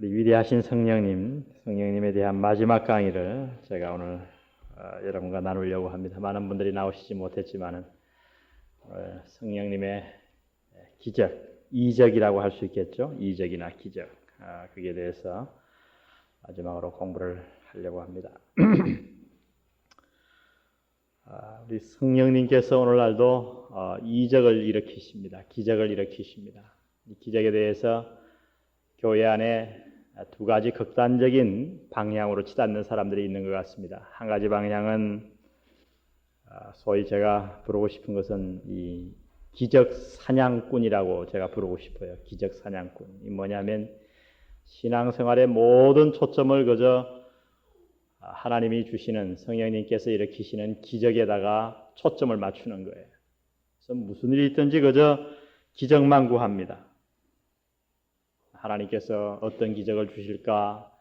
우리 위대하신 성령님에 대한 마지막 강의를 제가 오늘 여러분과 나누려고 합니다. 많은 분들이 나오시지 못했지만은 성령님의 기적, 이적이라고 할 수 있겠죠. 이적이나 기적, 그게 대해서 마지막으로 공부를 하려고 합니다. 우리 성령님께서 오늘날도 이적을 일으키십니다. 기적을 일으키십니다. 이 기적에 대해서 교회 안에 두 가지 극단적인 방향으로 치닫는 사람들이 있는 것 같습니다. 한 가지 방향은 소위 제가 부르고 싶은 것은 이 기적 사냥꾼이라고 제가 부르고 싶어요. 기적 사냥꾼. 이 뭐냐면 신앙생활의 모든 초점을 그저 하나님이 주시는 성령님께서 일으키시는 기적에다가 초점을 맞추는 거예요. 그래서 무슨 일이 있든지 그저 기적만 구합니다. 하나님께서 어떤 기적을 주실까?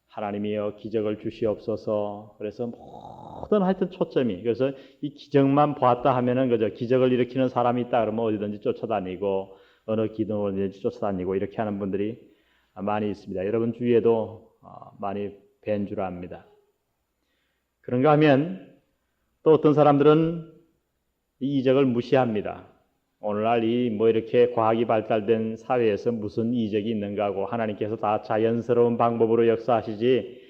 하나님이여 기적을 주시옵소서. 그래서 모든 하여튼 초점이, 그래서 이 기적만 보았다 하면은 그저 기적을 일으키는 사람이 있다 그러면 어디든지 쫓아다니고 어느 기도원이든지 쫓아다니고 이렇게 하는 분들이 많이 있습니다. 여러분 주위에도 많이 뵌 줄 압니다. 그런가 하면 또 어떤 사람들은 이 이적을 무시합니다. 오늘날 이렇게 과학이 발달된 사회에서 무슨 이적이 있는가 하고 하나님께서 다 자연스러운 방법으로 역사하시지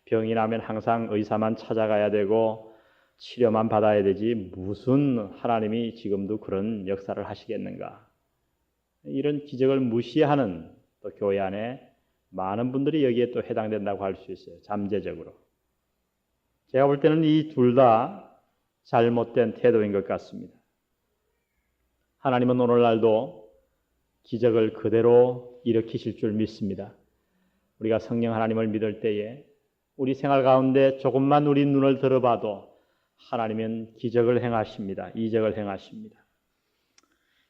병이 나면 항상 의사만 찾아가야 되고 치료만 받아야 되지 무슨 하나님이 지금도 그런 역사를 하시겠는가. 이런 기적을 무시하는 또 교회 안에 많은 분들이 여기에 또 해당된다고 할 수 있어요. 잠재적으로. 제가 볼 때는 이 둘 다 잘못된 태도인 것 같습니다. 하나님은 오늘날도 기적을 그대로 일으키실 줄 믿습니다. 우리가 성령 하나님을 믿을 때에 우리 생활 가운데 조금만 우리 눈을 들어봐도 하나님은 기적을 행하십니다. 이적을 행하십니다.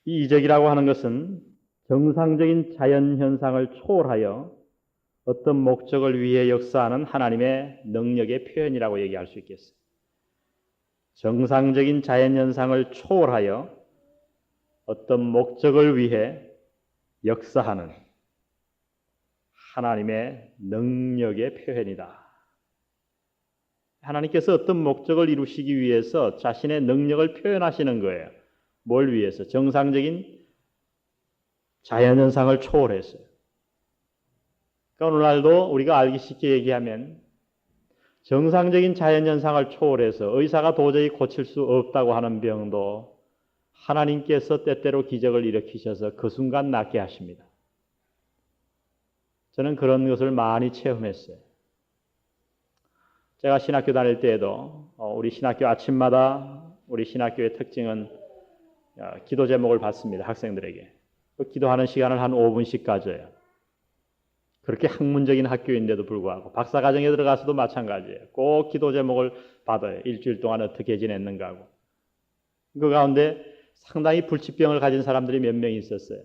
이 이적이라고 하는 것은 정상적인 자연현상을 초월하여 어떤 목적을 위해 역사하는 하나님의 능력의 표현이라고 얘기할 수 있겠어요. 정상적인 자연현상을 초월하여 어떤 목적을 위해 역사하는 하나님의 능력의 표현이다. 하나님께서 어떤 목적을 이루시기 위해서 자신의 능력을 표현하시는 거예요. 뭘 위해서? 정상적인 자연현상을 초월했어요. 그러니까 오늘날도 우리가 알기 쉽게 얘기하면 정상적인 자연현상을 초월해서 의사가 도저히 고칠 수 없다고 하는 병도 하나님께서 때때로 기적을 일으키셔서 그 순간 낫게 하십니다. 저는 그런 것을 많이 체험했어요. 제가 신학교 다닐 때에도 우리 신학교 아침마다 우리 신학교의 특징은 기도 제목을 받습니다. 학생들에게. 그 기도하는 시간을 한 5분씩 가져요. 그렇게 학문적인 학교인데도 불구하고 박사과정에 들어가서도 마찬가지예요. 꼭 기도 제목을 받아요. 일주일 동안 어떻게 지냈는가 하고. 그 가운데 상당히 불치병을 가진 사람들이 몇 명 있었어요.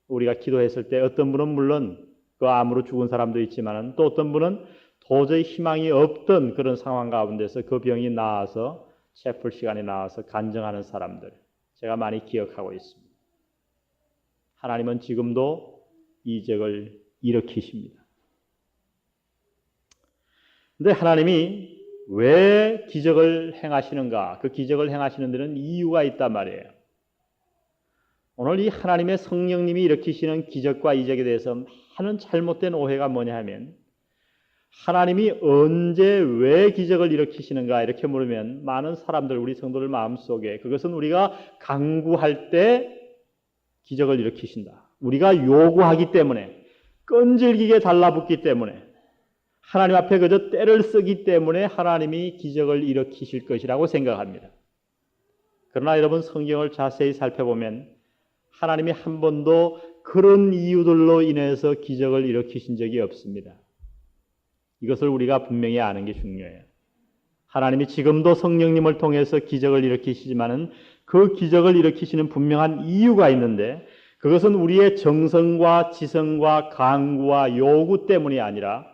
우리가 기도했을 때 어떤 분은 물론 그 암으로 죽은 사람도 있지만 또 어떤 분은 도저히 희망이 없던 그런 상황 가운데서 그 병이 나아서 채플 시간에 나와서 간증하는 사람들 제가 많이 기억하고 있습니다. 하나님은 지금도 이적을 일으키십니다. 그런데 하나님이 왜 기적을 행하시는가? 그 기적을 행하시는 데는 이유가 있단 말이에요. 오늘 이 하나님의 성령님이 일으키시는 기적과 이적에 대해서 많은 잘못된 오해가 뭐냐 하면 하나님이 언제 왜 기적을 일으키시는가 이렇게 물으면 많은 사람들 우리 성도들 마음속에 그것은 우리가 간구할 때 기적을 일으키신다. 우리가 요구하기 때문에 끈질기게 달라붙기 때문에 하나님 앞에 그저 때를 쓰기 때문에 하나님이 기적을 일으키실 것이라고 생각합니다. 그러나 여러분 성경을 자세히 살펴보면 하나님이 한 번도 그런 이유들로 인해서 기적을 일으키신 적이 없습니다. 이것을 우리가 분명히 아는 게 중요해요. 하나님이 지금도 성령님을 통해서 기적을 일으키시지만은 그 기적을 일으키시는 분명한 이유가 있는데 그것은 우리의 정성과 지성과 강구와 요구 때문이 아니라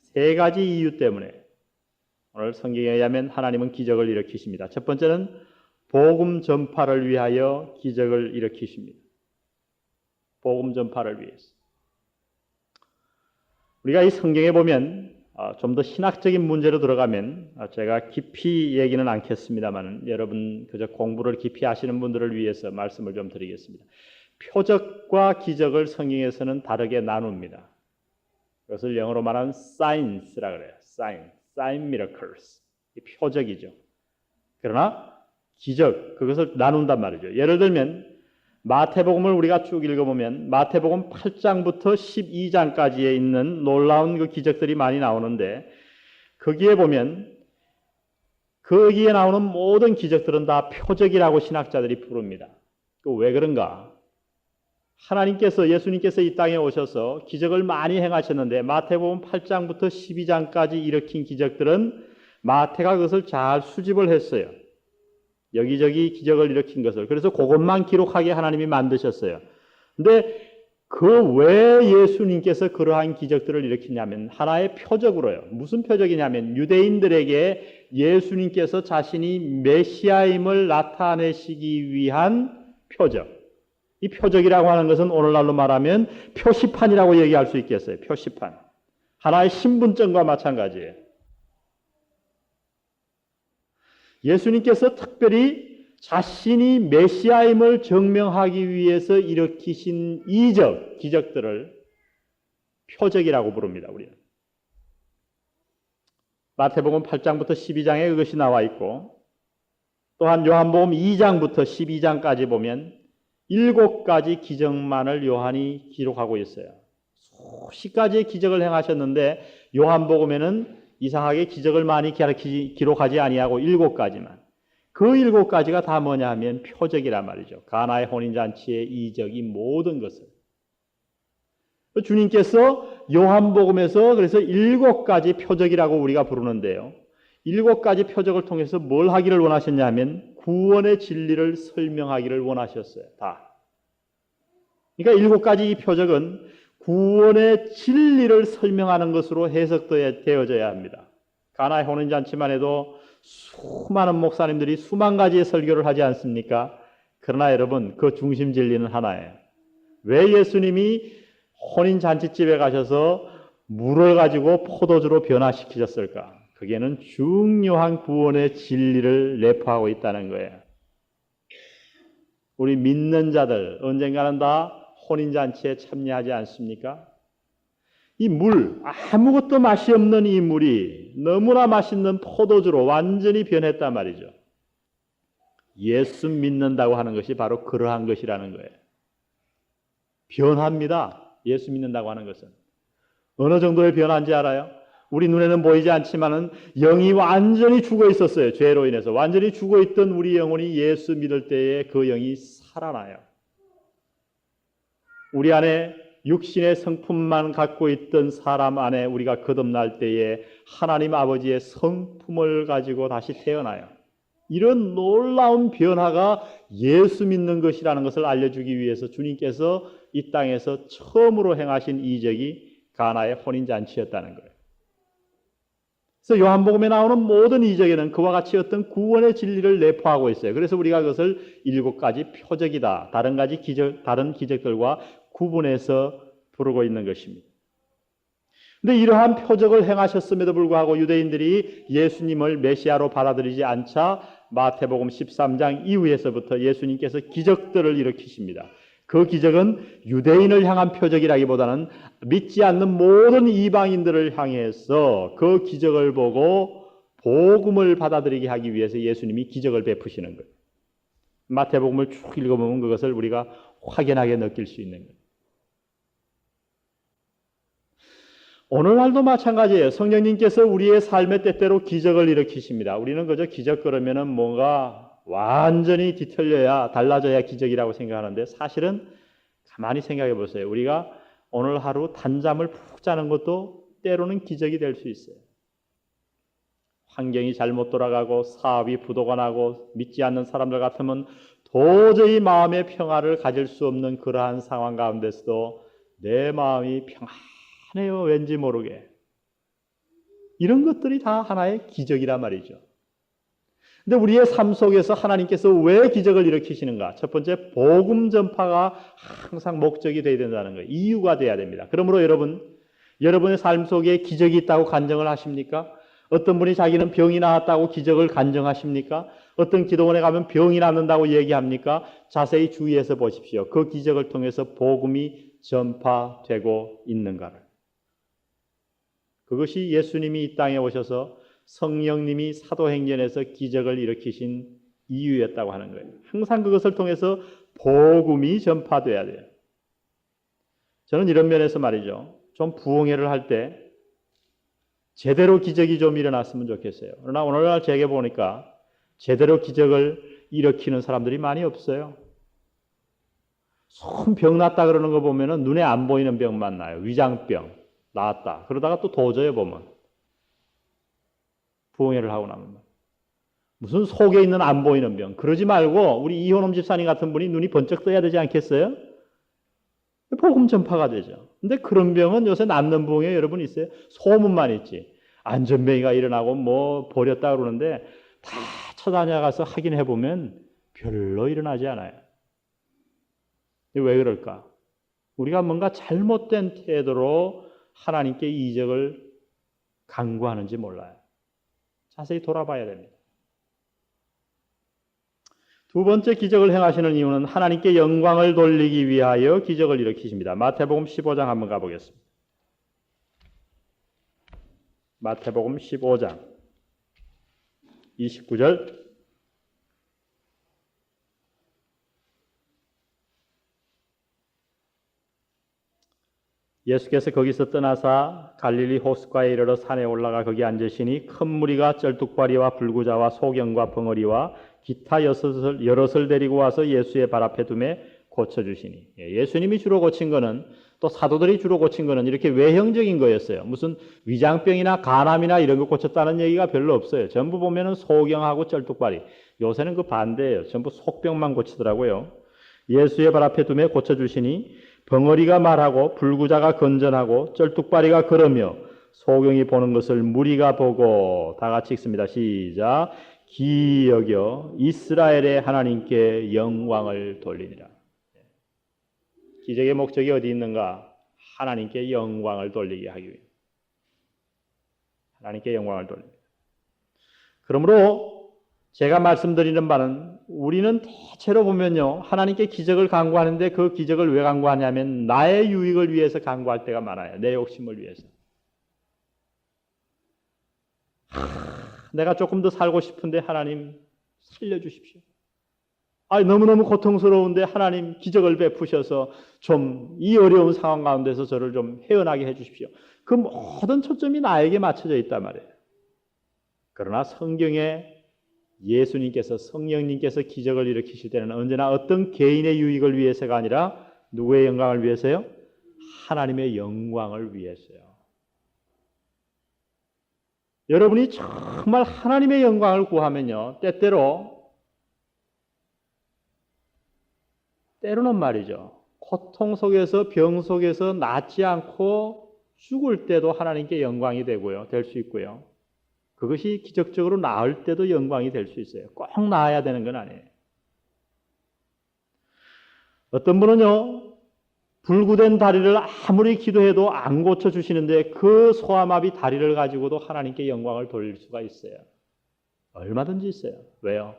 세 가지 이유 때문에 오늘 성경에 의하면 하나님은 기적을 일으키십니다. 첫 번째는 복음 전파를 위하여 기적을 일으키십니다. 복음 전파를 위해서. 우리가 이 성경에 보면 좀 더 신학적인 문제로 들어가면 제가 깊이 얘기는 않겠습니다만 여러분 그저 공부를 깊이 하시는 분들을 위해서 말씀을 좀 드리겠습니다. 표적과 기적을 성경에서는 다르게 나눕니다. 그것을 영어로 말하는 signs라 그래요. sign miracles. 이 표적이죠. 그러나 기적, 그것을 나눈단 말이죠. 예를 들면 마태복음을 우리가 쭉 읽어보면 마태복음 8장부터 12장까지에 있는 놀라운 그 기적들이 많이 나오는데 거기에 보면 거기에 나오는 모든 기적들은 다 표적이라고 신학자들이 부릅니다. 왜 그런가? 하나님께서 예수님께서 이 땅에 오셔서 기적을 많이 행하셨는데 마태복음 8장부터 12장까지 일으킨 기적들은 마태가 그것을 잘 수집을 했어요. 여기저기 기적을 일으킨 것을. 그래서 그것만 기록하게 하나님이 만드셨어요. 근데 그 왜 예수님께서 그러한 기적들을 일으키냐면 하나의 표적으로요. 무슨 표적이냐면 유대인들에게 예수님께서 자신이 메시아임을 나타내시기 위한 표적. 이 표적이라고 하는 것은 오늘날로 말하면 표시판이라고 얘기할 수 있겠어요. 표시판. 하나의 신분증과 마찬가지예요. 예수님께서 특별히 자신이 메시아임을 증명하기 위해서 일으키신 이적, 기적들을 표적이라고 부릅니다. 우리는. 마태복음 8장부터 12장에 그것이 나와 있고 또한 요한복음 2장부터 12장까지 보면 7가지 기적만을 요한이 기록하고 있어요. 수십 가지의 기적을 행하셨는데 요한복음에는 이상하게 기적을 많이 기록하지 아니하고 7가지만. 그 7가지가 다 뭐냐 하면 표적이란 말이죠. 가나의 혼인잔치의 이적, 이 모든 것을. 주님께서 요한복음에서 그래서 7가지 표적이라고 우리가 부르는데요. 7가지 표적을 통해서 뭘 하기를 원하셨냐 하면 구원의 진리를 설명하기를 원하셨어요. 다. 그러니까 7가지 이 표적은 구원의 진리를 설명하는 것으로 해석되어져야 합니다. 가나의 혼인잔치만 해도 수많은 목사님들이 수만 가지의 설교를 하지 않습니까? 그러나 여러분 그 중심 진리는 하나예요. 왜 예수님이 혼인잔치집에 가셔서 물을 가지고 포도주로 변화시키셨을까? 그게는 중요한 구원의 진리를 내포하고 있다는 거예요. 우리 믿는 자들 언젠가는 다 혼인잔치에 참여하지 않습니까? 이 물, 아무것도 맛이 없는 이 물이 너무나 맛있는 포도주로 완전히 변했단 말이죠. 예수 믿는다고 하는 것이 바로 그러한 것이라는 거예요. 변합니다. 예수 믿는다고 하는 것은. 어느 정도의 변화인지 알아요? 우리 눈에는 보이지 않지만은 영이 완전히 죽어 있었어요. 죄로 인해서. 완전히 죽어 있던 우리 영혼이 예수 믿을 때에 그 영이 살아나요. 우리 안에 육신의 성품만 갖고 있던 사람 안에 우리가 거듭날 때에 하나님 아버지의 성품을 가지고 다시 태어나요. 이런 놀라운 변화가 예수 믿는 것이라는 것을 알려주기 위해서 주님께서 이 땅에서 처음으로 행하신 이적이 가나의 혼인잔치였다는 거예요. 그래서 요한복음에 나오는 모든 이적에는 그와 같이 어떤 구원의 진리를 내포하고 있어요. 그래서 우리가 그것을 7가지 표적이다. 다른 기적들과 구분해서 부르고 있는 것입니다. 그런데 이러한 표적을 행하셨음에도 불구하고 유대인들이 예수님을 메시아로 받아들이지 않자 마태복음 13장 이후에서부터 예수님께서 기적들을 일으키십니다. 그 기적은 유대인을 향한 표적이라기보다는 믿지 않는 모든 이방인들을 향해서 그 기적을 보고 복음을 받아들이게 하기 위해서 예수님이 기적을 베푸시는 거예요. 마태복음을 쭉 읽어보면 그것을 우리가 확연하게 느낄 수 있는 거예요. 오늘날도 마찬가지예요. 성령님께서 우리의 삶의 때때로 기적을 일으키십니다. 우리는 그저 기적 그러면은 뭔가 완전히 뒤틀려야 달라져야 기적이라고 생각하는데 사실은 가만히 생각해 보세요. 우리가 오늘 하루 단잠을 푹 자는 것도 때로는 기적이 될 수 있어요. 환경이 잘못 돌아가고 사업이 부도가 나고 믿지 않는 사람들 같으면 도저히 마음의 평화를 가질 수 없는 그러한 상황 가운데서도 내 마음이 평안해요. 왠지 모르게. 이런 것들이 다 하나의 기적이란 말이죠. 근데 우리의 삶 속에서 하나님께서 왜 기적을 일으키시는가? 첫 번째, 복음 전파가 항상 목적이 되어야 된다는 거예요. 이유가 되어야 됩니다. 그러므로 여러분, 여러분의 삶 속에 기적이 있다고 간증을 하십니까? 어떤 분이 자기는 병이 나았다고 기적을 간증하십니까? 어떤 기도원에 가면 병이 낫는다고 얘기합니까? 자세히 주의해서 보십시오. 그 기적을 통해서 복음이 전파되고 있는가를. 그것이 예수님이 이 땅에 오셔서 성령님이 사도행전에서 기적을 일으키신 이유였다고 하는 거예요. 항상 그것을 통해서 복음이 전파돼야 돼요. 저는 이런 면에서 말이죠. 좀 부흥회를 할 때 제대로 기적이 좀 일어났으면 좋겠어요. 그러나 오늘날 제게 보니까 제대로 기적을 일으키는 사람들이 많이 없어요. 손 병 났다 그러는 거 보면은 눈에 안 보이는 병만 나요. 위장병 나았다. 그러다가 또 도저히 보면 부흥회를 하고 나면 무슨 속에 있는 안 보이는 병. 그러지 말고 우리 이효놈 집사님 같은 분이 눈이 번쩍 떠야 되지 않겠어요? 복음 전파가 되죠. 근데 그런 병은 요새 낫는 부흥회 여러분 있어요? 소문만 있지. 안전병이가 일어나고 뭐 버렸다 그러는데 다 찾아가서 확인해 보면 별로 일어나지 않아요. 왜 그럴까? 우리가 뭔가 잘못된 태도로 하나님께 이적을 간구하는지 몰라요. 자세히 돌아봐야 됩니다. 두 번째 기적을 행하시는 이유는 하나님께 영광을 돌리기 위하여 기적을 일으키십니다. 마태복음 15장 한번 가보겠습니다. 마태복음 15장 29절 예수께서 거기서 떠나사 갈릴리 호숫가에 이르러 산에 올라가 거기 앉으시니 큰 무리가 쩔뚝발이와 불구자와 소경과 벙어리와 기타 여럿을 데리고 와서 예수의 발 앞에 두매 고쳐주시니. 예수님이 주로 고친 거는 또 사도들이 주로 고친 거는 이렇게 외형적인 거였어요. 무슨 위장병이나 간암이나 이런 거 고쳤다는 얘기가 별로 없어요. 전부 보면은 소경하고 쩔뚝발이. 요새는 그 반대예요. 전부 속병만 고치더라고요. 예수의 발 앞에 두매 고쳐주시니 벙어리가 말하고 불구자가 건전하고 쩔뚝발이가 걸으며 소경이 보는 것을 무리가 보고 다 같이 읽습니다. 시작. 기이 여겨 이스라엘의 하나님께 영광을 돌리니라. 기적의 목적이 어디 있는가? 하나님께 영광을 돌리게 하기 위해. 하나님께 영광을 돌립니다. 그러므로 제가 말씀드리는 바는 우리는 대체로 보면요. 하나님께 기적을 간구하는데 그 기적을 왜 간구하냐면 나의 유익을 위해서 간구할 때가 많아요. 내 욕심을 위해서. 내가 조금 더 살고 싶은데 하나님 살려주십시오. 너무너무 고통스러운데 하나님 기적을 베푸셔서 좀 이 어려운 상황 가운데서 저를 좀 헤어나게 해주십시오. 그 모든 초점이 나에게 맞춰져 있단 말이에요. 그러나 성경에 예수님께서 성령님께서 기적을 일으키실 때는 언제나 어떤 개인의 유익을 위해서가 아니라 누구의 영광을 위해서요? 하나님의 영광을 위해서요. 여러분이 정말 하나님의 영광을 구하면요. 때로는 말이죠. 고통 속에서 병 속에서 낫지 않고 죽을 때도 하나님께 영광이 되고요. 될 수 있고요. 그것이 기적적으로 나을 때도 영광이 될 수 있어요. 꼭 나아야 되는 건 아니에요. 어떤 분은요. 불구된 다리를 아무리 기도해도 안 고쳐주시는데 그 소아마비 다리를 가지고도 하나님께 영광을 돌릴 수가 있어요. 얼마든지 있어요. 왜요?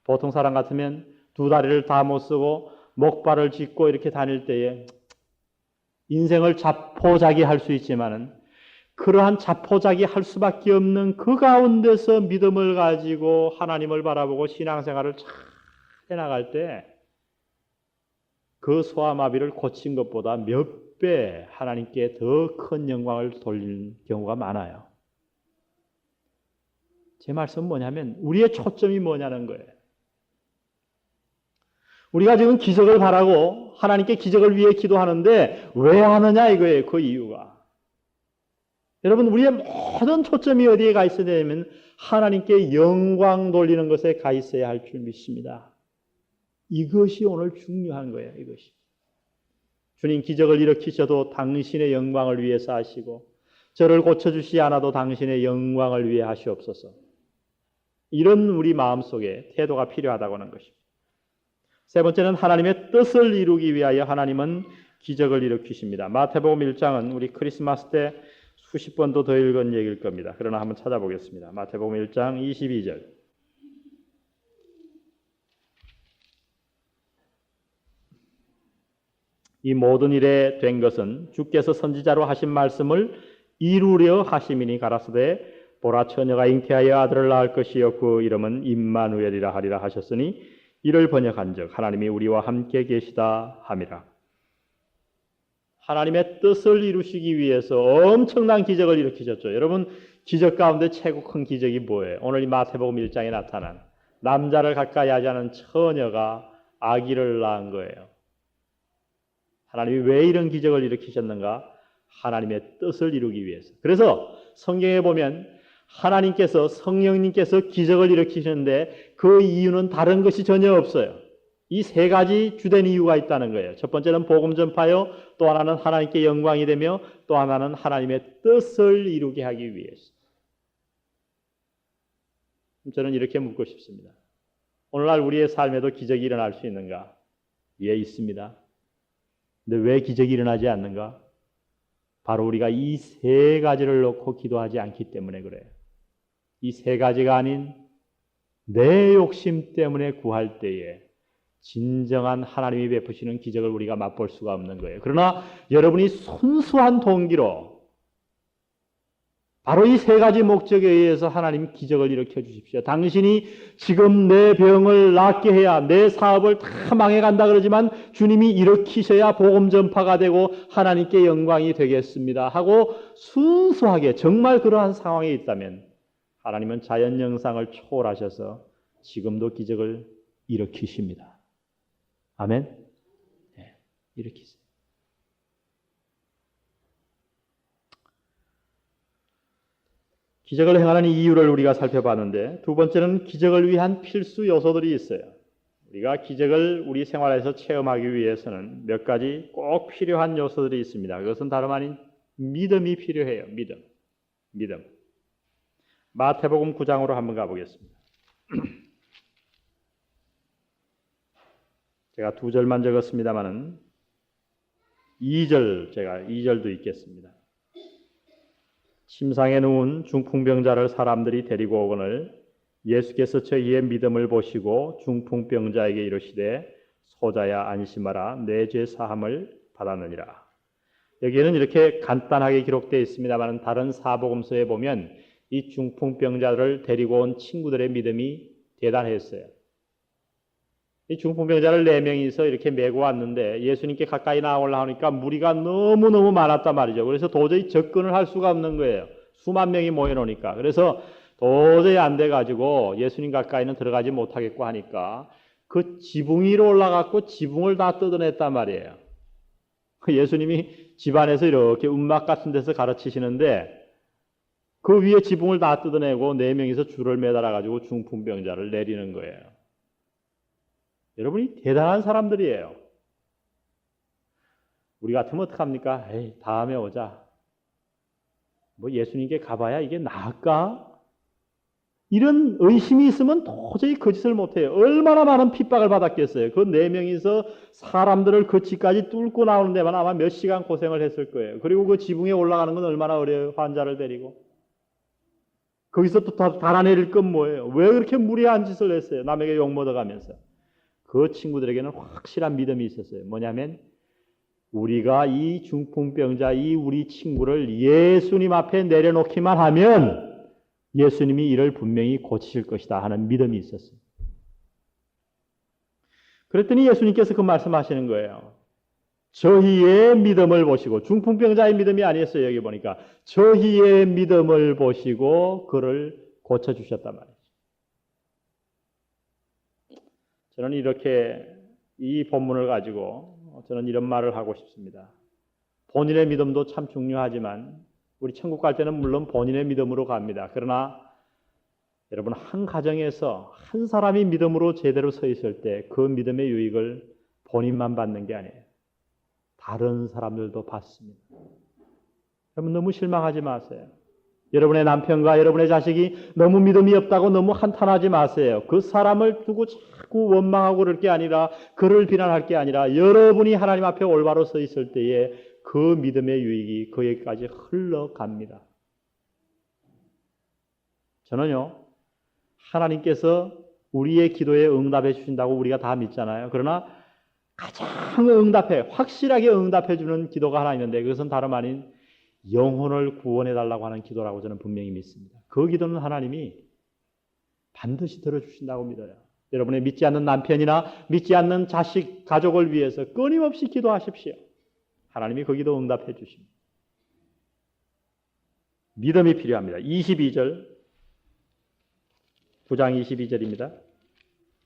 보통 사람 같으면 두 다리를 다 못 쓰고 목발을 짚고 이렇게 다닐 때에 인생을 자포자기 할 수 있지만은 그러한 자포자기 할 수밖에 없는 그 가운데서 믿음을 가지고 하나님을 바라보고 신앙생활을 잘 해나갈 때 그 소아마비를 고친 것보다 몇 배 하나님께 더 큰 영광을 돌리는 경우가 많아요. 제 말씀은 뭐냐면 우리의 초점이 뭐냐는 거예요. 우리가 지금 기적을 바라고 하나님께 기적을 위해 기도하는데 왜 하느냐 이거예요. 그 이유가. 여러분 우리의 모든 초점이 어디에 가 있어야 되냐면 하나님께 영광 돌리는 것에 가 있어야 할 줄 믿습니다. 이것이 오늘 중요한 거예요. 이것이. 주님 기적을 일으키셔도 당신의 영광을 위해서 하시고 저를 고쳐주시지 않아도 당신의 영광을 위해 하시옵소서. 이런 우리 마음속에 태도가 필요하다고 하는 것입니다. 세 번째는 하나님의 뜻을 이루기 위하여 하나님은 기적을 일으키십니다. 마태복음 1장은 우리 크리스마스 때 수십 번도 더 읽은 얘기일 겁니다. 그러나 한번 찾아보겠습니다. 마태복음 1장 22절. 이 모든 일에 된 것은 주께서 선지자로 하신 말씀을 이루려 하심이니 가라사대 보라 처녀가 잉태하여 아들을 낳을 것이요 그 이름은 임마누엘이라 하리라 하셨으니 이를 번역한즉 하나님이 우리와 함께 계시다 함이라. 하나님의 뜻을 이루시기 위해서 엄청난 기적을 일으키셨죠. 여러분, 기적 가운데 최고 큰 기적이 뭐예요? 오늘 이 마태복음 1장에 나타난 남자를 가까이 하지 않은 처녀가 아기를 낳은 거예요. 하나님이 왜 이런 기적을 일으키셨는가? 하나님의 뜻을 이루기 위해서. 그래서 성경에 보면 하나님께서, 성령님께서 기적을 일으키시는데 그 이유는 다른 것이 전혀 없어요. 이 세 가지 주된 이유가 있다는 거예요. 첫 번째는 복음 전파요, 또 하나는 하나님께 영광이 되며 또 하나는 하나님의 뜻을 이루게 하기 위해서. 저는 이렇게 묻고 싶습니다. 오늘날 우리의 삶에도 기적이 일어날 수 있는가? 예, 있습니다. 근데 왜 기적이 일어나지 않는가? 바로 우리가 이 세 가지를 놓고 기도하지 않기 때문에 그래요. 이 세 가지가 아닌 내 욕심 때문에 구할 때에 진정한 하나님이 베푸시는 기적을 우리가 맛볼 수가 없는 거예요. 그러나 여러분이 순수한 동기로 바로 이 세 가지 목적에 의해서 하나님 기적을 일으켜 주십시오. 당신이 지금 내 병을 낫게 해야 내 사업을 다 망해간다 그러지만 주님이 일으키셔야 복음 전파가 되고 하나님께 영광이 되겠습니다 하고 순수하게 정말 그러한 상황에 있다면 하나님은 자연 영상을 초월하셔서 지금도 기적을 일으키십니다. 아멘? 네, 일으키세요. 기적을 행하는 이유를 우리가 살펴봤는데 두 번째는 기적을 위한 필수 요소들이 있어요. 우리가 기적을 우리 생활에서 체험하기 위해서는 몇 가지 꼭 필요한 요소들이 있습니다. 그것은 다름 아닌 믿음이 필요해요. 믿음. 마태복음 9장으로 한번 가보겠습니다. 제가 두 절만 적었습니다만은 2절, 제가 2절도 읽겠습니다. 침상에 누운 중풍병자를 사람들이 데리고 오거늘 예수께서 저희의 믿음을 보시고 중풍병자에게 이르시되 소자야 안심하라 내 죄 사함을 받았느니라. 여기에는 이렇게 간단하게 기록되어 있습니다만 다른 사복음서에 보면 이 중풍병자를 데리고 온 친구들의 믿음이 대단했어요. 이 중풍병자를 4명이서 이렇게 메고 왔는데 예수님께 가까이 나오려고 하니까 무리가 너무너무 많았단 말이죠. 그래서 도저히 접근을 할 수가 없는 거예요. 수만 명이 모여놓으니까. 그래서 도저히 안 돼가지고 예수님 가까이는 들어가지 못하겠고 하니까 그 지붕 위로 올라갔고 지붕을 다 뜯어냈단 말이에요. 예수님이 집안에서 이렇게 움막 같은 데서 가르치시는데 그 위에 지붕을 다 뜯어내고 4명이서 줄을 매달아가지고 중풍병자를 내리는 거예요. 여러분이 대단한 사람들이에요. 우리 같으면 어떡합니까? 에이, 다음에 오자. 뭐 예수님께 가봐야 이게 나을까? 이런 의심이 있으면 도저히 그 짓을 못해요. 얼마나 많은 핍박을 받았겠어요. 그 4명이서 사람들을 그 집까지 뚫고 나오는 데만 아마 몇 시간 고생을 했을 거예요. 그리고 그 지붕에 올라가는 건 얼마나 어려워요. 환자를 데리고. 거기서 또 달아내릴 건 뭐예요? 왜 그렇게 무리한 짓을 했어요? 남에게 욕먹어가면서. 그 친구들에게는 확실한 믿음이 있었어요. 뭐냐면 우리가 이 중풍병자, 이 우리 친구를 예수님 앞에 내려놓기만 하면 예수님이 이를 분명히 고치실 것이다 하는 믿음이 있었어요. 그랬더니 예수님께서 그 말씀하시는 거예요. 저희의 믿음을 보시고, 중풍병자의 믿음이 아니었어요. 여기 보니까 저희의 믿음을 보시고 그를 고쳐주셨단 말이에요. 저는 이렇게 이 본문을 가지고 저는 이런 말을 하고 싶습니다. 본인의 믿음도 참 중요하지만 우리 천국 갈 때는 물론 본인의 믿음으로 갑니다. 그러나 여러분 한 가정에서 한 사람이 믿음으로 제대로 서 있을 때 그 믿음의 유익을 본인만 받는 게 아니에요. 다른 사람들도 받습니다. 여러분 너무 실망하지 마세요. 여러분의 남편과 여러분의 자식이 너무 믿음이 없다고 너무 한탄하지 마세요. 그 사람을 두고 자꾸 원망하고 그럴 게 아니라, 그를 비난할 게 아니라, 여러분이 하나님 앞에 올바로 서 있을 때에 그 믿음의 유익이 그에게까지 흘러갑니다. 저는요, 하나님께서 우리의 기도에 응답해 주신다고 우리가 다 믿잖아요. 그러나 가장 확실하게 응답해 주는 기도가 하나 있는데, 그것은 다름 아닌 영혼을 구원해 달라고 하는 기도라고 저는 분명히 믿습니다. 그 기도는 하나님이 반드시 들어주신다고 믿어요. 여러분의 믿지 않는 남편이나 믿지 않는 자식, 가족을 위해서 끊임없이 기도하십시오. 하나님이 그 기도 응답해 주십니다. 믿음이 필요합니다. 22절, 9장 22절입니다.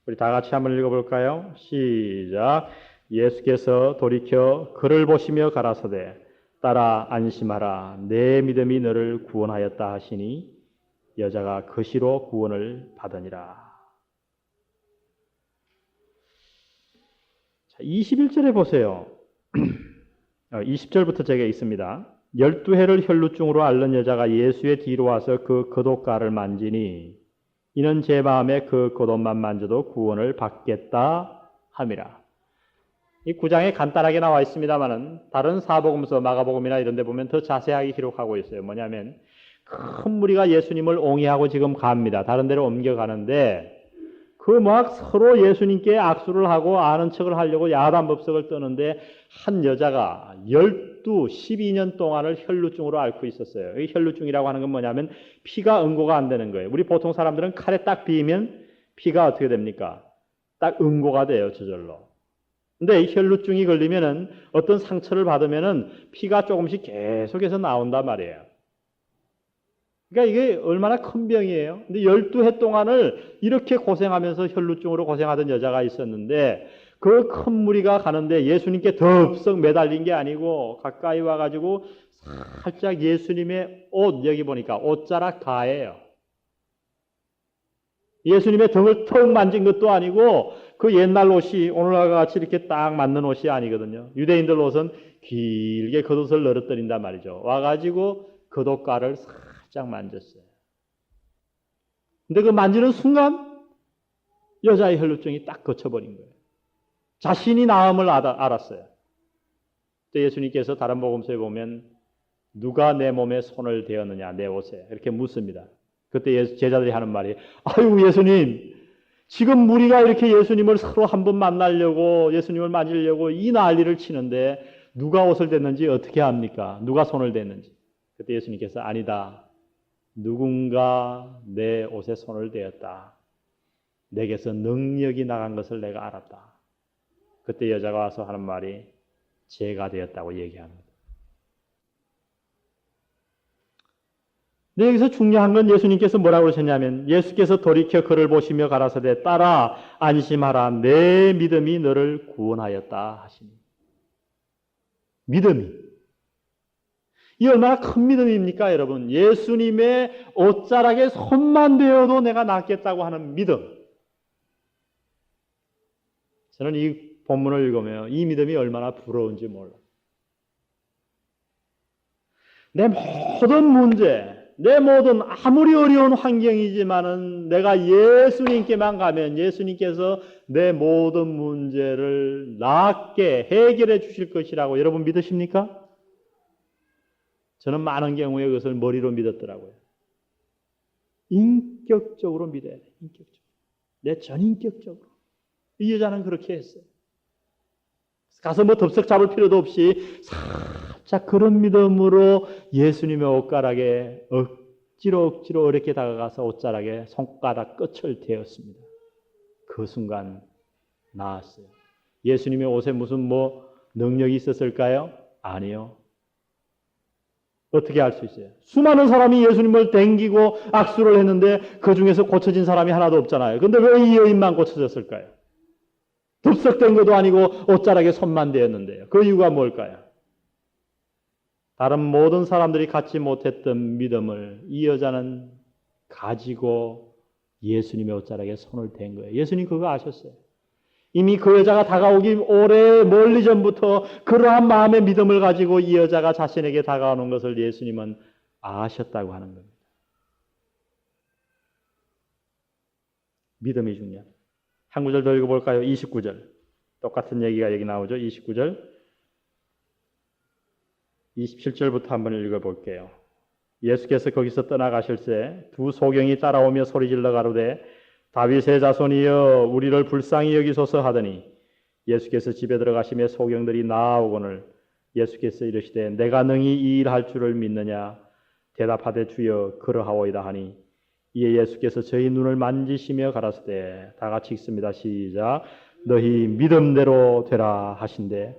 우리 다 같이 한번 읽어볼까요? 시작. 예수께서 돌이켜 그를 보시며 가라사대 따라 안심하라. 내 믿음이 너를 구원하였다 하시니 여자가 그 시로 구원을 받으니라. 자, 21절에 보세요. 20절부터 제가 있습니다. 12해를 혈루증으로 앓는 여자가 예수의 뒤로 와서 그 겉옷가를 만지니 이는 제 마음에 그 겉옷만 만져도 구원을 받겠다 함이라. 이 9장에 간단하게 나와 있습니다만은 다른 사복음서, 마가복음이나 이런 데 보면 더 자세하게 기록하고 있어요. 뭐냐면 큰 무리가 예수님을 옹이하고 지금 갑니다. 다른 데로 옮겨가는데 그 막 서로 예수님께 악수를 하고 아는 척을 하려고 야단법석을 떠는데 한 여자가 12년 동안을 혈루증으로 앓고 있었어요. 이 혈루증이라고 하는 건 뭐냐면 피가 응고가 안 되는 거예요. 우리 보통 사람들은 칼에 딱 비이면 피가 어떻게 됩니까? 딱 응고가 돼요, 저절로. 근데 이 혈루증이 걸리면은 어떤 상처를 받으면은 피가 조금씩 계속해서 나온단 말이에요. 그러니까 이게 얼마나 큰 병이에요. 근데 12해 동안을 이렇게 고생하면서 혈루증으로 고생하던 여자가 있었는데 그 큰 무리가 가는데 예수님께 덥석 매달린 게 아니고 가까이 와가지고 살짝 예수님의 옷, 여기 보니까 옷자락 가예요. 예수님의 등을 턱 만진 것도 아니고 그 옛날 옷이 오늘과 같이 이렇게 딱 맞는 옷이 아니거든요. 유대인들 옷은 길게 겉옷을 늘어뜨린단 말이죠. 와가지고 겉옷가를 살짝 만졌어요. 근데 그 만지는 순간 여자의 혈루증이 딱 거쳐버린 거예요. 자신이 나음을 알았어요. 그때 예수님께서 다른 복음서에 보면 누가 내 몸에 손을 대었느냐, 내 옷에 이렇게 묻습니다. 그때 제자들이 하는 말이 아유 예수님, 지금 무리가 이렇게 예수님을 서로 한번 만나려고 예수님을 만지려고 이 난리를 치는데 누가 옷을 댔는지 어떻게 합니까? 누가 손을 댔는지. 그때 예수님께서 아니다. 누군가 내 옷에 손을 대었다. 내게서 능력이 나간 것을 내가 알았다. 그때 여자가 와서 하는 말이 죄가 되었다고 얘기합니다. 근데 여기서 중요한 건 예수님께서 뭐라고 그러셨냐면 예수께서 돌이켜 그를 보시며 가라사대 따라 안심하라. 내 믿음이 너를 구원하였다 하시니. 믿음이. 이 얼마나 큰 믿음입니까, 여러분? 예수님의 옷자락에 손만 대어도 내가 낫겠다고 하는 믿음. 저는 이 본문을 읽으며 이 믿음이 얼마나 부러운지 몰라요. 내 모든 문제, 내 모든 아무리 어려운 환경이지만은 내가 예수님께만 가면 예수님께서 내 모든 문제를 낫게 해결해 주실 것이라고 여러분 믿으십니까? 저는 많은 경우에 그것을 머리로 믿었더라고요. 인격적으로 믿어야 돼. 인격적으로. 내 전인격적으로. 이 여자는 그렇게 했어요. 가서 뭐 덥석 잡을 필요도 없이 살짝 그런 믿음으로 예수님의 옷가락에 억지로 어렵게 다가가서 옷자락에 손가락 끝을 대었습니다. 그 순간 나았어요. 예수님의 옷에 무슨 능력이 있었을까요? 아니요. 어떻게 할 수 있어요? 수많은 사람이 예수님을 댕기고 악수를 했는데 그 중에서 고쳐진 사람이 하나도 없잖아요. 그런데 왜 이 여인만 고쳐졌을까요? 덥석된 것도 아니고 옷자락에 손만 대었는데요. 그 이유가 뭘까요? 다른 모든 사람들이 갖지 못했던 믿음을 이 여자는 가지고 예수님의 옷자락에 손을 댄 거예요. 예수님 그거 아셨어요. 이미 그 여자가 다가오기 오래 멀리 전부터 그러한 마음의 믿음을 가지고 이 여자가 자신에게 다가오는 것을 예수님은 아셨다고 하는 겁니다. 믿음이 중요합니다. 한 구절 더 읽어볼까요? 29절. 똑같은 얘기가 여기 나오죠. 29절. 27절부터 한번 읽어볼게요. 예수께서 거기서 떠나가실 때 두 소경이 따라오며 소리질러 가로되 다윗의 자손이여 우리를 불쌍히 여기소서 하더니 예수께서 집에 들어가시며 소경들이 나아오거늘 예수께서 이르시되 내가 능히 이 일 할 줄을 믿느냐 대답하되 주여 그러하오이다 하니 이에 예수께서 저희 눈을 만지시며 가라사대 다 같이 읽습니다. 시작. 너희 믿음대로 되라 하신대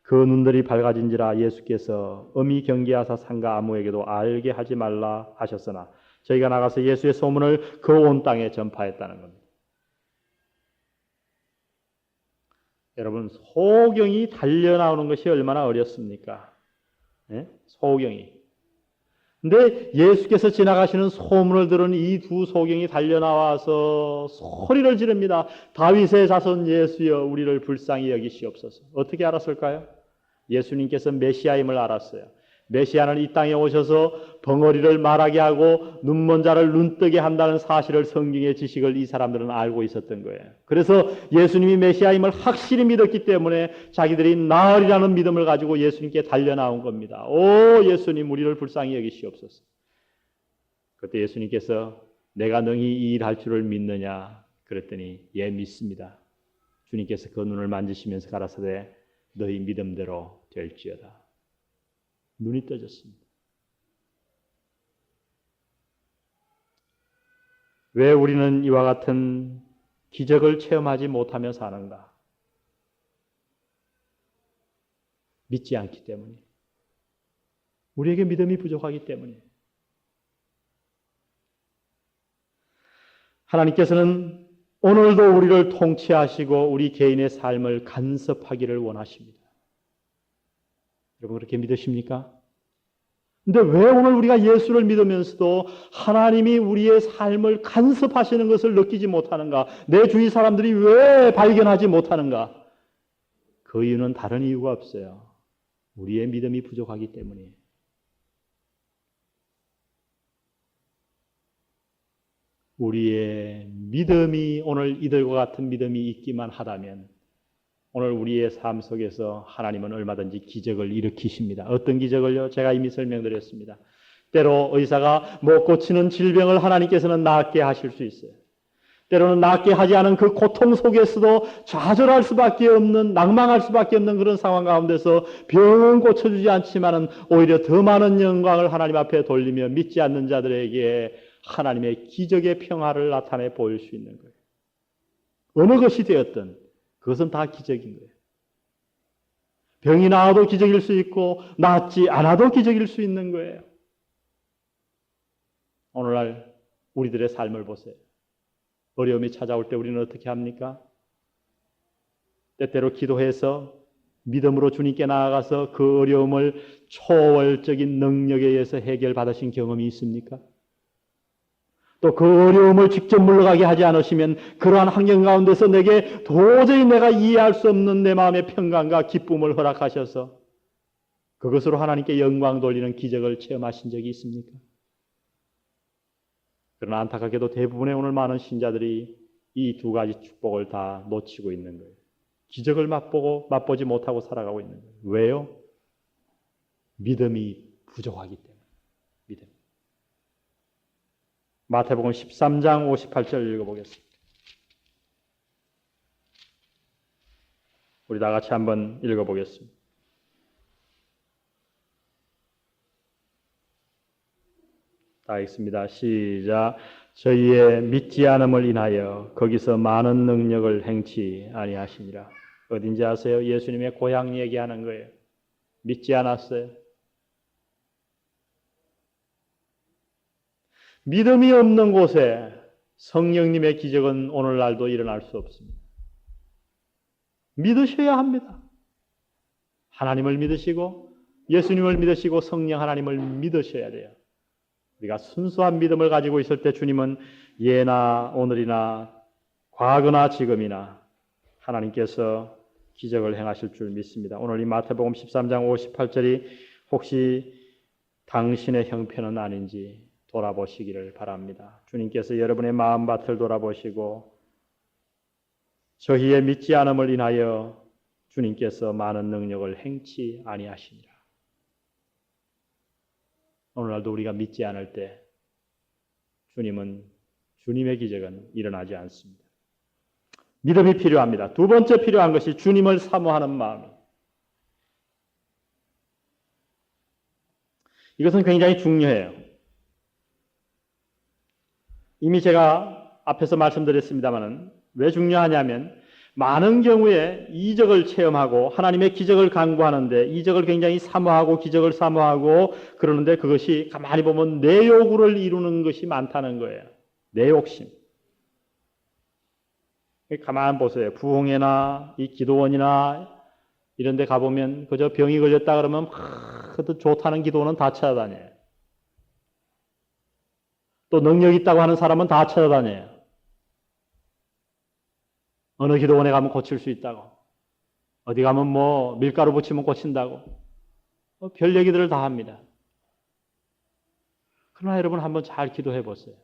그 눈들이 밝아진지라 예수께서 엄히 경계하사 상가 아무에게도 알게 하지 말라 하셨으나 저희가 나가서 예수의 소문을 그 온 땅에 전파했다는 겁니다. 여러분 소경이 달려나오는 것이 얼마나 어렵습니까? 네? 소경이. 근데 예수께서 지나가시는 소문을 들은 이 두 소경이 달려나와서 소리를 지릅니다. 다윗의 자손 예수여 우리를 불쌍히 여기시옵소서. 어떻게 알았을까요? 예수님께서 메시아임을 알았어요. 메시아는 이 땅에 오셔서 벙어리를 말하게 하고 눈먼 자를 눈뜨게 한다는 사실을 성경의 지식을 이 사람들은 알고 있었던 거예요. 그래서 예수님이 메시아임을 확실히 믿었기 때문에 자기들이 나으리라는 믿음을 가지고 예수님께 달려나온 겁니다. 오 예수님 우리를 불쌍히 여기시옵소서. 그때 예수님께서 내가 능히 이 일 할 줄을 믿느냐 그랬더니 예 믿습니다. 주님께서 그 눈을 만지시면서 가라사대 너희 믿음대로 될지어다. 눈이 떠졌습니다. 왜 우리는 이와 같은 기적을 체험하지 못하며 사는가? 믿지 않기 때문에. 우리에게 믿음이 부족하기 때문에. 하나님께서는 오늘도 우리를 통치하시고 우리 개인의 삶을 간섭하기를 원하십니다. 여러분 그렇게 믿으십니까? 근데 왜 오늘 우리가 예수를 믿으면서도 하나님이 우리의 삶을 간섭하시는 것을 느끼지 못하는가? 내 주위 사람들이 왜 발견하지 못하는가? 그 이유는 다른 이유가 없어요. 우리의 믿음이 부족하기 때문이에요. 우리의 믿음이 오늘 이들과 같은 믿음이 있기만 하다면 오늘 우리의 삶 속에서 하나님은 얼마든지 기적을 일으키십니다. 어떤 기적을요? 제가 이미 설명드렸습니다. 때로 의사가 못 고치는 질병을 하나님께서는 낫게 하실 수 있어요. 때로는 낫게 하지 않은 그 고통 속에서도 좌절할 수밖에 없는, 낭망할 수밖에 없는 그런 상황 가운데서 병은 고쳐주지 않지만은 오히려 더 많은 영광을 하나님 앞에 돌리며 믿지 않는 자들에게 하나님의 기적의 평화를 나타내 보일 수 있는 거예요. 어느 것이 되었든 그것은 다 기적인 거예요. 병이 나아도 기적일 수 있고 낫지 않아도 기적일 수 있는 거예요. 오늘날 우리들의 삶을 보세요. 어려움이 찾아올 때 우리는 어떻게 합니까? 때때로 기도해서 믿음으로 주님께 나아가서 그 어려움을 초월적인 능력에 의해서 해결받으신 경험이 있습니까? 또 그 어려움을 직접 물러가게 하지 않으시면 그러한 환경 가운데서 내게 도저히 내가 이해할 수 없는 내 마음의 평강과 기쁨을 허락하셔서 그것으로 하나님께 영광 돌리는 기적을 체험하신 적이 있습니까? 그러나 안타깝게도 대부분의 오늘 많은 신자들이 이 두 가지 축복을 다 놓치고 있는 거예요. 기적을 맛보지 못하고 살아가고 있는 거예요. 왜요? 믿음이 부족하기 때문에. 믿음. 마태복음 13장 58절 읽어보겠습니다. 우리 다 같이 한번 읽어보겠습니다. 다 읽습니다. 시작. 저희의 믿지 않음을 인하여 거기서 많은 능력을 행치 아니하시니라. 어딘지 아세요? 예수님의 고향 얘기하는 거예요. 믿지 않았어요. 믿음이 없는 곳에 성령님의 기적은 오늘날도 일어날 수 없습니다. 믿으셔야 합니다. 하나님을 믿으시고 예수님을 믿으시고 성령 하나님을 믿으셔야 돼요. 우리가 순수한 믿음을 가지고 있을 때 주님은 예나 오늘이나 과거나 지금이나 하나님께서 기적을 행하실 줄 믿습니다. 오늘 이 마태복음 13장 58절이 혹시 당신의 형편은 아닌지 돌아보시기를 바랍니다. 주님께서 여러분의 마음밭을 돌아보시고 저희의 믿지 않음을 인하여 주님께서 많은 능력을 행치 아니하시니라. 오늘날도 우리가 믿지 않을 때 주님의 기적은 일어나지 않습니다. 믿음이 필요합니다. 두 번째 필요한 것이 주님을 사모하는 마음입니다. 이것은 굉장히 중요해요. 이미 제가 앞에서 말씀드렸습니다마는 왜 중요하냐면 많은 경우에 이적을 체험하고 하나님의 기적을 간구하는데 이적을 굉장히 사모하고 기적을 사모하고 그러는데 그것이 가만히 보면 내 요구를 이루는 것이 많다는 거예요. 내 욕심. 가만히 보세요. 부흥회나 이 기도원이나 이런 데 가보면 그저 병이 걸렸다 그러면 좋다는 기도원은 다 찾아다녀요. 또 능력 있다고 하는 사람은 다 찾아다녀요. 어느 기도원에 가면 고칠 수 있다고. 어디 가면 뭐 밀가루 붙이면 고친다고. 별 얘기들을 다 합니다. 그러나 여러분 한번 잘 기도해 보세요.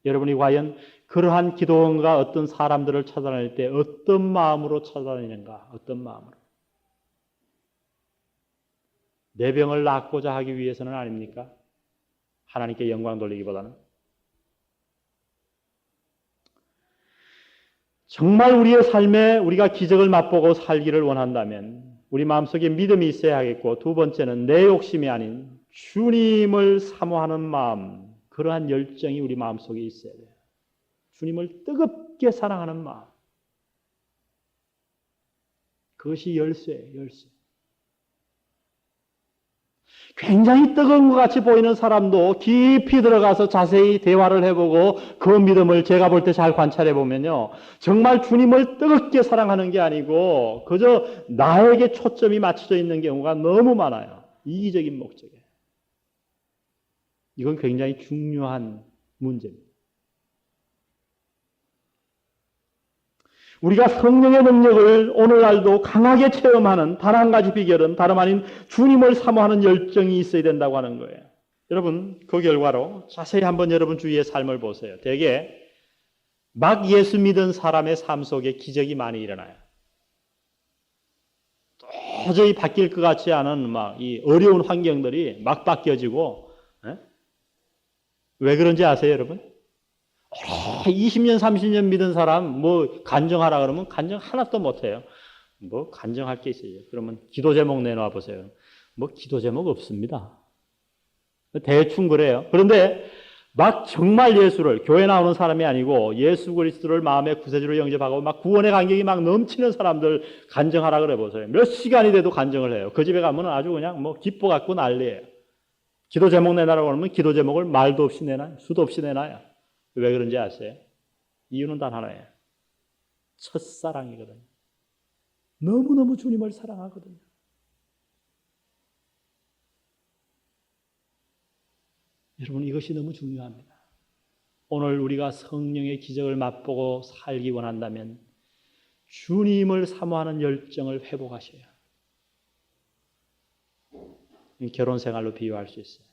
여러분이 과연 그러한 기도원과 어떤 사람들을 찾아다닐 때 어떤 마음으로 찾아다니는가? 어떤 마음으로? 내 병을 낫고자 하기 위해서는 아닙니까? 하나님께 영광 돌리기보다는. 정말 우리의 삶에 우리가 기적을 맛보고 살기를 원한다면 우리 마음속에 믿음이 있어야 하겠고 두 번째는 내 욕심이 아닌 주님을 사모하는 마음, 그러한 열정이 우리 마음속에 있어야 돼요. 주님을 뜨겁게 사랑하는 마음. 그것이 열쇠예요, 열쇠. 굉장히 뜨거운 것 같이 보이는 사람도 깊이 들어가서 자세히 대화를 해보고 그 믿음을 제가 볼 때 잘 관찰해 보면요. 정말 주님을 뜨겁게 사랑하는 게 아니고 그저 나에게 초점이 맞춰져 있는 경우가 너무 많아요. 이기적인 목적에. 이건 굉장히 중요한 문제입니다. 우리가 성령의 능력을 오늘날도 강하게 체험하는 단 한 가지 비결은 다름 아닌 주님을 사모하는 열정이 있어야 된다고 하는 거예요. 여러분, 그 결과로 자세히 한번 여러분 주위의 삶을 보세요. 대개 막 예수 믿은 사람의 삶 속에 기적이 많이 일어나요. 도저히 바뀔 것 같지 않은 막 이 어려운 환경들이 막 바뀌어지고, 왜 그런지 아세요, 여러분? 20년, 30년 믿은 사람 뭐 간증하라 그러면 간증 하나도 못해요. 뭐 간증할 게 있어요. 그러면 기도 제목 내놔 보세요. 뭐 기도 제목 없습니다. 대충 그래요. 그런데 막 정말 예수를, 교회 나오는 사람이 아니고 예수 그리스도를 마음의 구세주로 영접하고 막 구원의 감격이 막 넘치는 사람들 간증하라 그래 보세요. 몇 시간이 돼도 간증을 해요. 그 집에 가면 아주 그냥 뭐 기뻐 갖고 난리예요. 기도 제목 내놔라고 하면 기도 제목을 말도 없이 내놔요. 수도 없이 내놔요. 왜 그런지 아세요? 이유는 단 하나예요. 첫사랑이거든요. 너무너무 주님을 사랑하거든요. 여러분, 이것이 너무 중요합니다. 오늘 우리가 성령의 기적을 맛보고 살기 원한다면 주님을 사모하는 열정을 회복하셔야 결혼 생활로 비유할 수 있어요.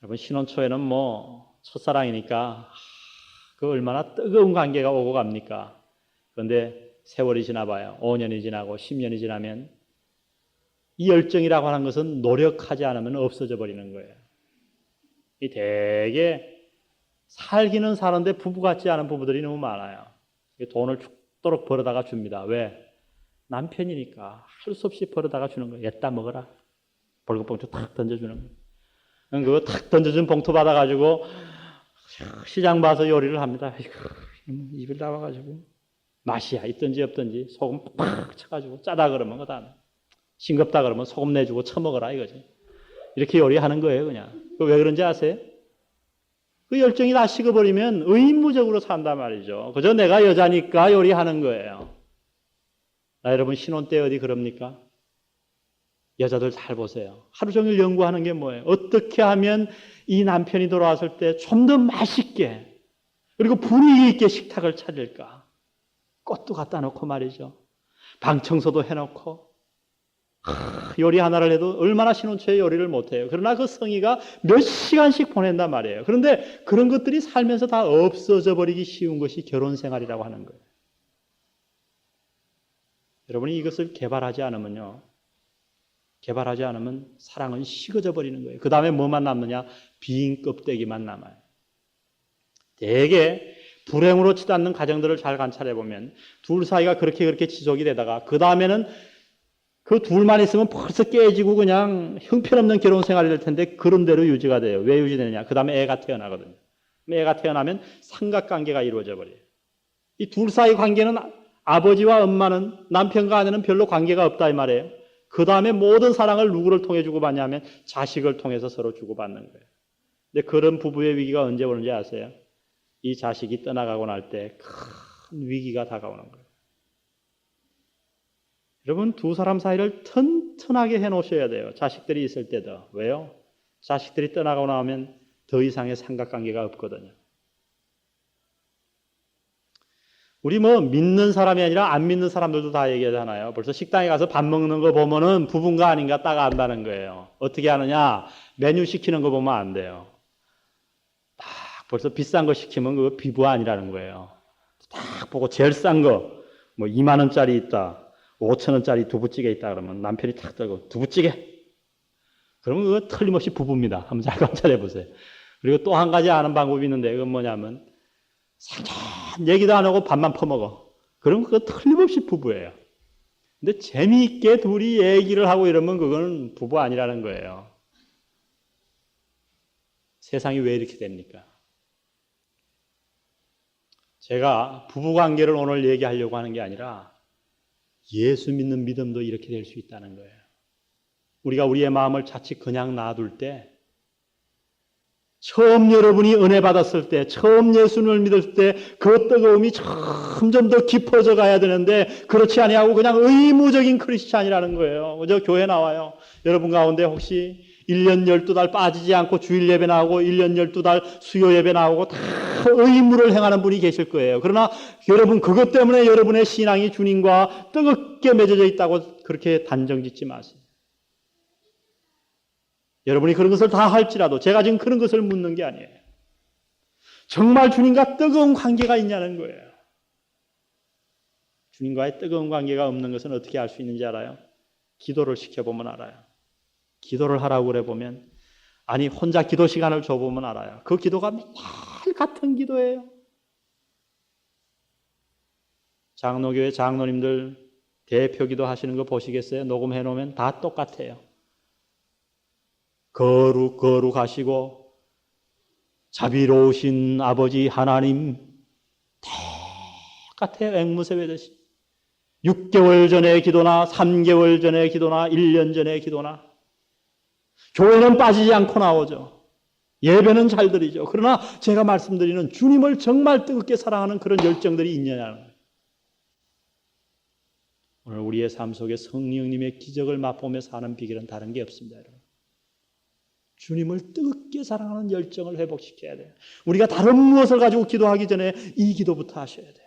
여러분, 신혼 초에는 뭐 첫사랑이니까 그 얼마나 뜨거운 관계가 오고 갑니까? 그런데 세월이 지나봐요. 5년이 지나고 10년이 지나면 이 열정이라고 하는 것은 노력하지 않으면 없어져 버리는 거예요. 이 되게 살기는 사는데 부부 같지 않은 부부들이 너무 많아요. 돈을 죽도록 벌어다가 줍니다. 왜? 남편이니까 할 수 없이 벌어다가 주는 거예요. 얘따 먹어라. 벌금봉투 탁 던져주는 거예요. 그거 탁 던져준 봉투 받아가지고 시장 봐서 요리를 합니다. 입을 나와가지고 맛이야 있든지 없든지 소금 팍 쳐가지고 짜다 그러면 그 다음에 싱겁다 그러면 소금 내주고 처먹어라 이거지. 이렇게 요리하는 거예요 그냥. 왜 그런지 아세요? 그 열정이 다 식어버리면 의무적으로 산단 말이죠. 그저 내가 여자니까 요리하는 거예요. 나 여러분 신혼 때 어디 그럽니까? 여자들 잘 보세요. 하루 종일 연구하는 게 뭐예요? 어떻게 하면 이 남편이 돌아왔을 때 좀 더 맛있게 그리고 분위기 있게 식탁을 차릴까? 꽃도 갖다 놓고 말이죠. 방 청소도 해놓고 요리 하나를 해도 얼마나 신혼초에 요리를 못해요. 그러나 그 성의가 몇 시간씩 보낸단 말이에요. 그런데 그런 것들이 살면서 다 없어져 버리기 쉬운 것이 결혼 생활이라고 하는 거예요. 여러분이 이것을 개발하지 않으면 사랑은 식어져 버리는 거예요. 그 다음에 뭐만 남느냐? 빈 껍데기만 남아요. 대개 불행으로 치닫는 가정들을 잘 관찰해 보면 둘 사이가 그렇게 지속이 되다가 그 다음에는 그 둘만 있으면 벌써 깨지고 그냥 형편없는 결혼 생활이 될 텐데 그런 대로 유지가 돼요. 왜 유지되느냐? 그 다음에 애가 태어나거든요. 애가 태어나면 삼각관계가 이루어져 버려요. 이 둘 사이 관계는 아버지와 엄마는 남편과 아내는 별로 관계가 없다 이 말이에요. 그 다음에 모든 사랑을 누구를 통해 주고받냐면 자식을 통해서 서로 주고받는 거예요. 근데 그런 부부의 위기가 언제 오는지 아세요? 이 자식이 떠나가고 날 때 큰 위기가 다가오는 거예요. 여러분 두 사람 사이를 튼튼하게 해놓으셔야 돼요. 자식들이 있을 때도. 왜요? 자식들이 떠나가고 나면 더 이상의 삼각관계가 없거든요. 우리 믿는 사람이 아니라 안 믿는 사람들도 다 얘기하잖아요. 벌써 식당에 가서 밥 먹는 거 보면은 부부인가 아닌가 딱 안다는 거예요. 어떻게 하느냐? 메뉴 시키는 거 보면 안 돼요. 딱 벌써 비싼 거 시키면 그거 비부 아니라는 거예요. 딱 보고 제일 싼 거, 2만 원짜리 있다. 5천 원짜리 두부찌개 있다 그러면 남편이 탁 들고 두부찌개. 그러면 그거 틀림없이 부부입니다. 한번 잘 관찰해 보세요. 그리고 또 한 가지 아는 방법이 있는데 그건 뭐냐면 상관 얘기도 안 하고 밥만 퍼먹어. 그러면 그거 틀림없이 부부예요. 근데 재미있게 둘이 얘기를 하고 이러면 그건 부부 아니라는 거예요. 세상이 왜 이렇게 됩니까? 제가 부부관계를 오늘 얘기하려고 하는 게 아니라 예수 믿는 믿음도 이렇게 될 수 있다는 거예요. 우리가 우리의 마음을 자칫 그냥 놔둘 때 처음 여러분이 은혜 받았을 때 처음 예수님을 믿을 때 그 뜨거움이 점점 더 깊어져 가야 되는데 그렇지 아니하고 그냥 의무적인 크리스찬이라는 거예요. 저 교회 나와요. 여러분 가운데 혹시 1년 12달 빠지지 않고 주일 예배 나오고 1년 12달 수요 예배 나오고 다 의무를 행하는 분이 계실 거예요. 그러나 여러분 그것 때문에 여러분의 신앙이 주님과 뜨겁게 맺어져 있다고 그렇게 단정 짓지 마세요. 여러분이 그런 것을 다 할지라도 제가 지금 그런 것을 묻는 게 아니에요. 정말 주님과 뜨거운 관계가 있냐는 거예요. 주님과의 뜨거운 관계가 없는 것은 어떻게 알 수 있는지 알아요? 기도를 시켜보면 알아요. 기도를 하라고 그래 보면 아니 혼자 기도 시간을 줘보면 알아요. 그 기도가 맨날 같은 기도예요. 장로교회 장로님들 대표 기도 하시는 거 보시겠어요? 녹음해 놓으면 다 똑같아요. 거룩하시고 자비로우신 아버지 하나님 똑같아요. 앵무새 외듯이 6개월 전의 기도나 3개월 전의 기도나 1년 전의 기도나 교회는 빠지지 않고 나오죠. 예배는 잘 드리죠. 그러나 제가 말씀드리는 주님을 정말 뜨겁게 사랑하는 그런 열정들이 있느냐는 거예요. 오늘 우리의 삶 속에 성령님의 기적을 맛보며 사는 비결은 다른 게 없습니다. 여러분. 주님을 뜨겁게 사랑하는 열정을 회복시켜야 돼요. 우리가 다른 무엇을 가지고 기도하기 전에 이 기도부터 하셔야 돼요.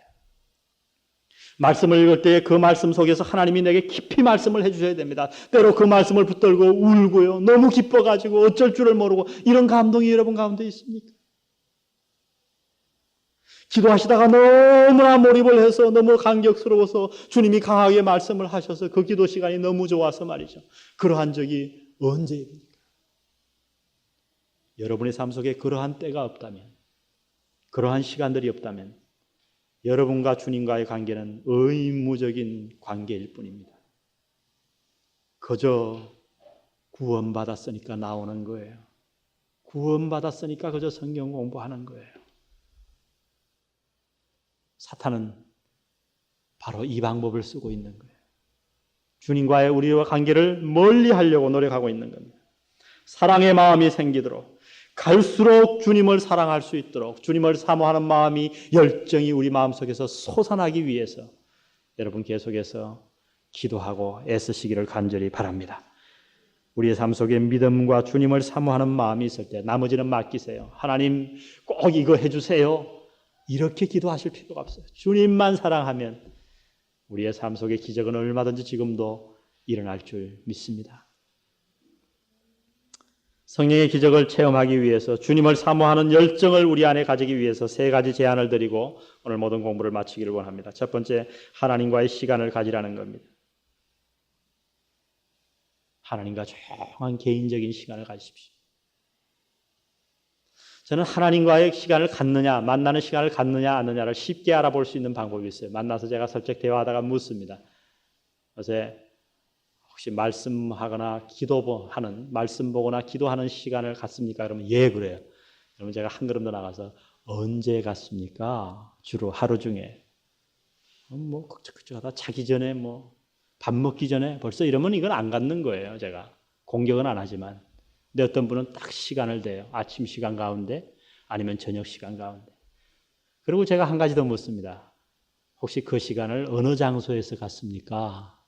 말씀을 읽을 때 그 말씀 속에서 하나님이 내게 깊이 말씀을 해주셔야 됩니다. 때로 그 말씀을 붙들고 울고요. 너무 기뻐가지고 어쩔 줄을 모르고 이런 감동이 여러분 가운데 있습니까? 기도하시다가 너무나 몰입을 해서 너무 감격스러워서 주님이 강하게 말씀을 하셔서 그 기도 시간이 너무 좋아서 말이죠. 그러한 적이 언제입니까? 여러분의 삶 속에 그러한 때가 없다면, 그러한 시간들이 없다면 여러분과 주님과의 관계는 의무적인 관계일 뿐입니다. 그저 구원받았으니까 나오는 거예요. 구원받았으니까 그저 성경 공부하는 거예요. 사탄은 바로 이 방법을 쓰고 있는 거예요. 주님과의 우리와 관계를 멀리 하려고 노력하고 있는 겁니다. 사랑의 마음이 생기도록 갈수록 주님을 사랑할 수 있도록 주님을 사모하는 마음이 열정이 우리 마음속에서 솟아나기 위해서 여러분 계속해서 기도하고 애쓰시기를 간절히 바랍니다. 우리의 삶 속에 믿음과 주님을 사모하는 마음이 있을 때 나머지는 맡기세요. 하나님 꼭 이거 해주세요. 이렇게 기도하실 필요가 없어요. 주님만 사랑하면 우리의 삶 속의 기적은 얼마든지 지금도 일어날 줄 믿습니다. 성령의 기적을 체험하기 위해서 주님을 사모하는 열정을 우리 안에 가지기 위해서 세 가지 제안을 드리고 오늘 모든 공부를 마치기를 원합니다. 첫 번째, 하나님과의 시간을 가지라는 겁니다. 하나님과 조용한 개인적인 시간을 가지십시오. 저는 하나님과의 시간을 갖느냐, 만나는 시간을 갖느냐, 안 갖느냐를 쉽게 알아볼 수 있는 방법이 있어요. 만나서 제가 슬쩍 대화하다가 묻습니다. 어제 혹시 말씀하거나 기도하는, 말씀 보거나 기도하는 시간을 갖습니까? 그러면 예, 그래요. 그러면 제가 한 걸음 더 나가서 언제 갖습니까? 주로 하루 중에. 뭐, 걱정하다 자기 전에 밥 먹기 전에 벌써 이러면 이건 안 갖는 거예요, 제가. 공격은 안 하지만. 근데 어떤 분은 딱 시간을 대요. 아침 시간 가운데 아니면 저녁 시간 가운데. 그리고 제가 한 가지 더 묻습니다. 혹시 그 시간을 어느 장소에서 갔습니까?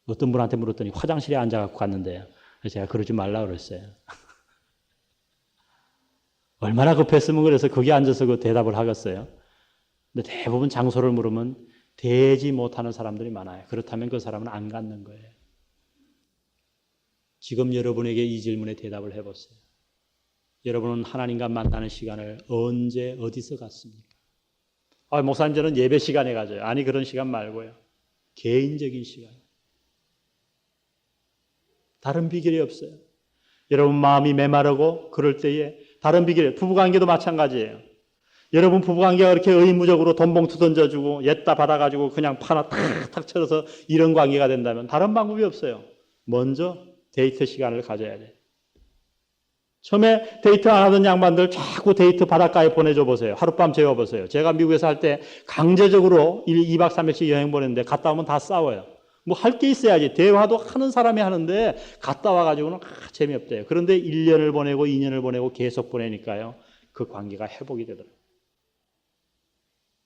어떤 분한테 물었더니 화장실에 앉아갖고 갔는데요. 그래서 제가 그러지 말라 그랬어요. 얼마나 급했으면 그래서 거기 앉아서 그 대답을 하겠어요. 근데 대부분 장소를 물으면 대지 못하는 사람들이 많아요. 그렇다면 그 사람은 안 갖는 거예요. 지금 여러분에게 이 질문에 대답을 해보세요. 여러분은 하나님과 만나는 시간을 언제 어디서 갖습니까? 목사님 저는 예배 시간에 가져요. 아니 그런 시간 말고요. 개인적인 시간. 다른 비결이 없어요. 여러분 마음이 메마르고 그럴 때에 다른 비결이 부부관계도 마찬가지예요. 여러분 부부관계가 그렇게 의무적으로 돈 봉투 던져주고 옛다 받아가지고 그냥 파나 탁탁 쳐서 이런 관계가 된다면 다른 방법이 없어요. 먼저 데이트 시간을 가져야 돼요. 처음에 데이트 안 하던 양반들 자꾸 데이트 바닷가에 보내줘 보세요. 하룻밤 재워보세요. 제가 미국에서 할 때 강제적으로 2박 3일씩 여행 보냈는데 갔다 오면 다 싸워요. 뭐 할 게 있어야지. 대화도 하는 사람이 하는데 갔다 와가지고는 재미없대요. 그런데 1년을 보내고 2년을 보내고 계속 보내니까요. 그 관계가 회복이 되더라고요.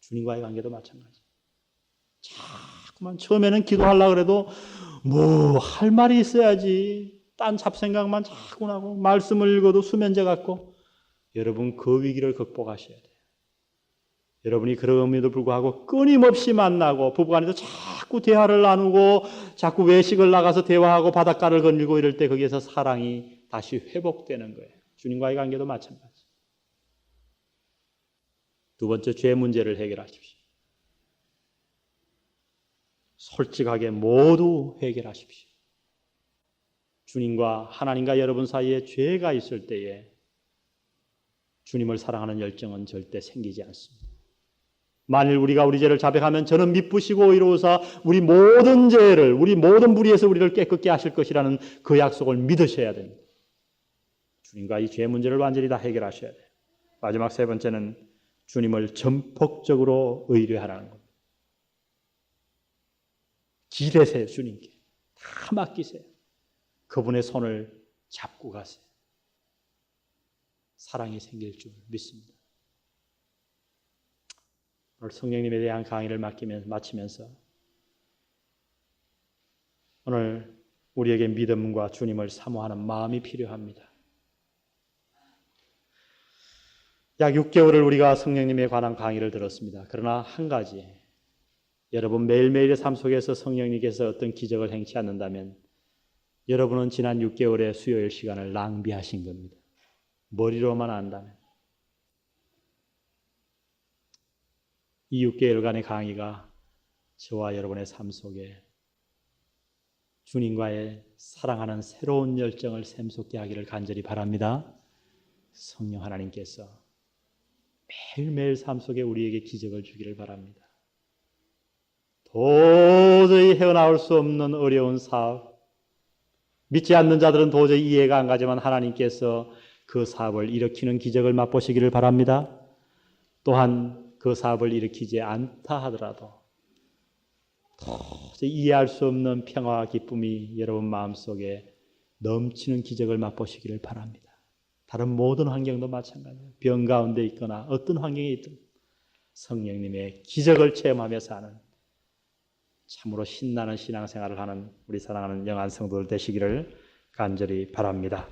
주님과의 관계도 마찬가지. 자꾸만 처음에는 기도하려고 해도 뭐 할 말이 있어야지. 딴 잡생각만 자꾸 나고 말씀을 읽어도 수면제 같고 여러분 그 위기를 극복하셔야 돼요. 여러분이 그럼에도 불구하고 끊임없이 만나고 부부간에도 자꾸 대화를 나누고 자꾸 외식을 나가서 대화하고 바닷가를 거닐고 이럴 때 거기에서 사랑이 다시 회복되는 거예요. 주님과의 관계도 마찬가지. 두 번째, 죄 문제를 해결하십시오. 솔직하게 모두 해결하십시오. 주님과 하나님과 여러분 사이에 죄가 있을 때에 주님을 사랑하는 열정은 절대 생기지 않습니다. 만일 우리가 우리 죄를 자백하면 저는 미쁘시고 의로우사 우리 모든 죄를 우리 모든 불의에서 우리를 깨끗게 하실 것이라는 그 약속을 믿으셔야 됩니다. 주님과 이 죄 문제를 완전히 다 해결하셔야 돼요. 마지막 세 번째는 주님을 전폭적으로 의뢰하라는 겁니다. 기대세요. 주님께. 다 맡기세요. 그분의 손을 잡고 가세요. 사랑이 생길 줄 믿습니다. 오늘 성령님에 대한 강의를 마치면서 오늘 우리에게 믿음과 주님을 사모하는 마음이 필요합니다. 약 6개월을 우리가 성령님에 관한 강의를 들었습니다. 그러나 한 가지, 여러분 매일매일의 삶 속에서 성령님께서 어떤 기적을 행치 않는다면 여러분은 지난 6개월의 수요일 시간을 낭비하신 겁니다. 머리로만 안다면. 이 6개월간의 강의가 저와 여러분의 삶 속에 주님과의 사랑하는 새로운 열정을 샘솟게 하기를 간절히 바랍니다. 성령 하나님께서 매일매일 삶 속에 우리에게 기적을 주기를 바랍니다. 도저히 헤어나올 수 없는 어려운 사업, 믿지 않는 자들은 도저히 이해가 안 가지만 하나님께서 그 사업을 일으키는 기적을 맛보시기를 바랍니다. 또한 그 사업을 일으키지 않다 하더라도 도저히 이해할 수 없는 평화와 기쁨이 여러분 마음속에 넘치는 기적을 맛보시기를 바랍니다. 다른 모든 환경도 마찬가지예요. 병 가운데 있거나 어떤 환경에 있든 성령님의 기적을 체험하며 사는 참으로 신나는 신앙생활을 하는 우리 사랑하는 영안 성도들 되시기를 간절히 바랍니다.